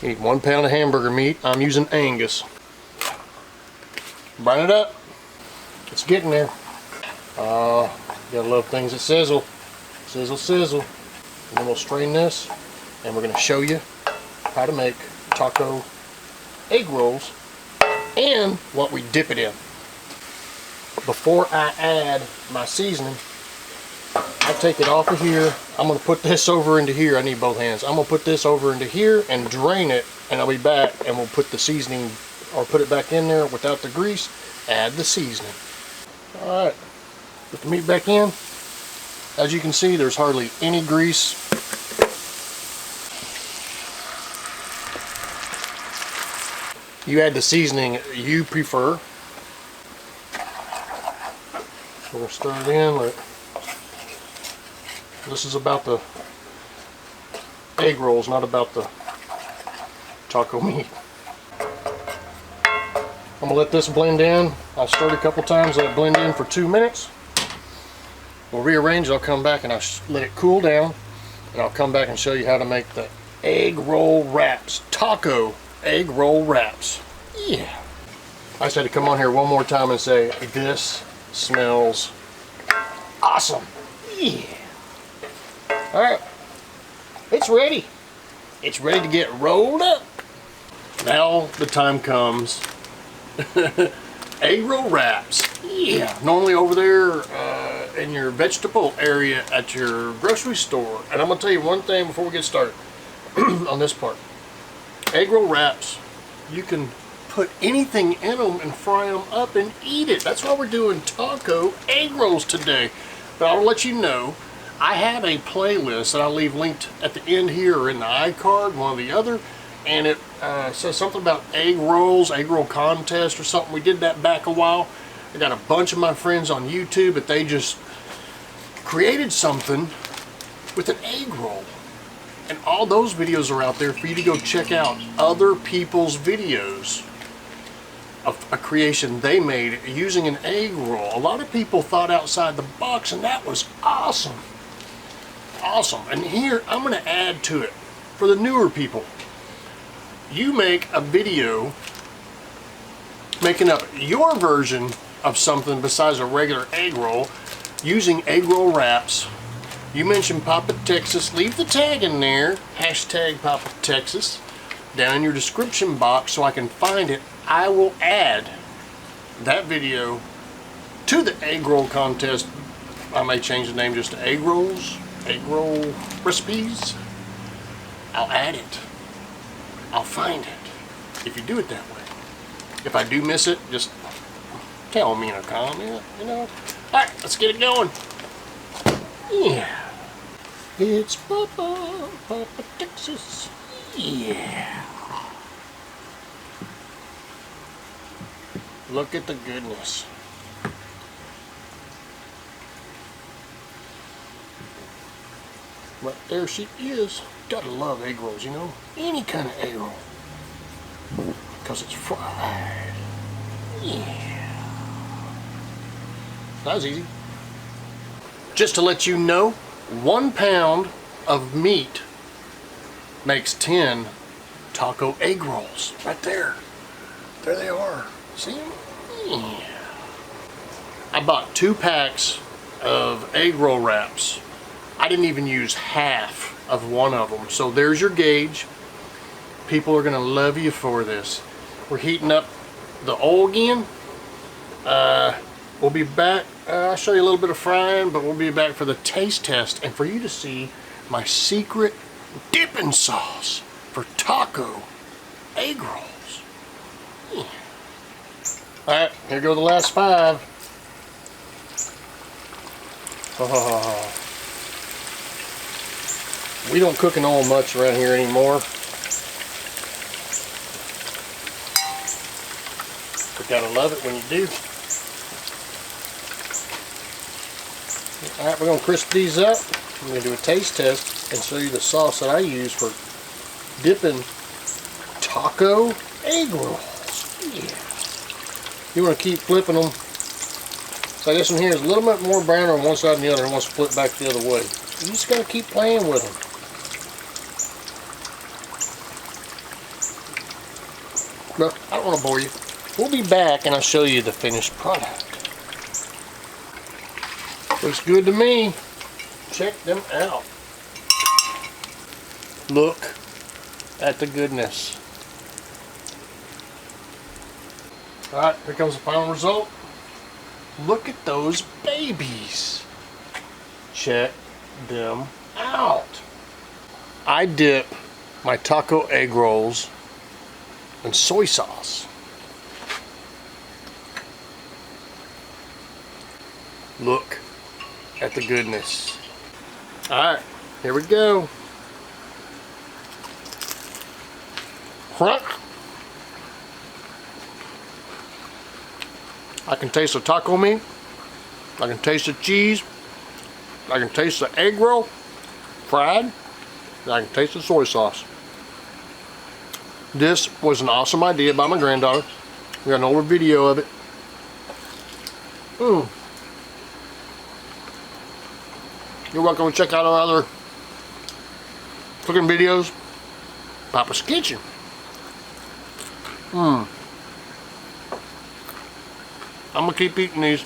You need 1 pound of hamburger meat. I'm using Angus. Brine it up. It's getting there. Gotta love things that sizzle. Sizzle, sizzle. And then we'll strain this, and we're gonna show you how to make taco egg rolls and what we dip it in. Before I add my seasoning, I take it off of here. I'm going to put this over into here. I need both hands. I'm going to put this over into here and drain it, and I'll be back and we'll put the seasoning, or put it back in there without the grease, add the seasoning. Alright, put the meat back in. As you can see, there's hardly any grease. You add the seasoning you prefer. We're going to stir it in. This is about the egg rolls, not about the taco meat. I'm going to let this blend in. I stirred a couple times, let it blend in for 2 minutes. We'll rearrange it. I'll come back and I'll let it cool down, and I'll come back and show you how to make the egg roll wraps. Taco egg roll wraps. Yeah. I just had to come on here one more time and say, this smells awesome. Yeah. Alright. It's ready. It's ready to get rolled up. Now the time comes. Egg roll wraps. Yeah. Normally over there in your vegetable area at your grocery store. And I'm going to tell you one thing before we get started on this part. Egg roll wraps, you can put anything in them and fry them up and eat it. That's why we're doing taco egg rolls today. But I'll let you know, I have a playlist that I'll leave linked at the end here or in the iCard, one or the other. And it says something about egg rolls, egg roll contest or something. We did that back a while. I got a bunch of my friends on YouTube, but they just created something with an egg roll. And all those videos are out there for you to go check out other people's videos of a creation they made using an egg roll. A lot of people thought outside the box, and that was awesome. Awesome. And here, I'm going to add to it for the newer people. You make a video making up your version of something besides a regular egg roll using egg roll wraps. You mentioned Papa Texas, leave the tag in there, hashtag Papa Texas, down in your description box so I can find it. I will add that video to the egg roll contest. I may change the name just to egg rolls, egg roll recipes. I'll add it. I'll find it if you do it that way. If I do miss it, just tell me in a comment, you know. Alright, let's get it going. Yeah. It's Papa Texas. Yeah. Look at the goodness. Right there she is. Gotta love egg rolls, you know. Any kind of egg roll. Because it's fried. Yeah. That was easy. Just to let you know, 1 pound of meat makes 10 taco egg rolls. Right there. There they are. See them? Yeah. I bought 2 packs of egg roll wraps. I didn't even use half of one of them. So there's your gauge. People are going to love you for this. We're heating up the oil again. We'll be back. I'll show you a little bit of frying, but we'll be back for the taste test and for you to see my secret dipping sauce for taco egg rolls. Yeah. Alright, here go the last 5. Oh. We don't cook in oil much around here anymore. But gotta love it when you do. Alright, we're going to crisp these up. I'm going to do a taste test and show you the sauce that I use for dipping taco egg rolls. Yeah. You want to keep flipping them. So this one here is a little bit more brown on one side than the other and wants to flip back the other way. You just got to keep playing with them. But I don't want to bore you. We'll be back and I'll show you the finished product. Looks good to me. Check them out. Look at the goodness. Alright, here comes the final result. Look at those babies. Check them out. I dip my taco egg rolls in soy sauce. Look at the goodness. Alright, here we go. Front. I can taste the taco meat. I can taste the cheese. I can taste the egg roll fried. And I can taste the soy sauce. This was an awesome idea by my granddaughter. We got an older video of it. You're welcome to check out our other cooking videos. Papa's Kitchen. I'm gonna keep eating these.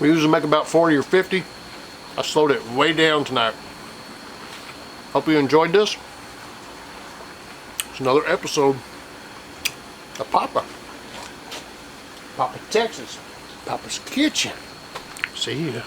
We usually make about 40 or 50. I slowed it way down tonight. Hope you enjoyed this. It's another episode of Papa, Texas, Papa's Kitchen. See ya.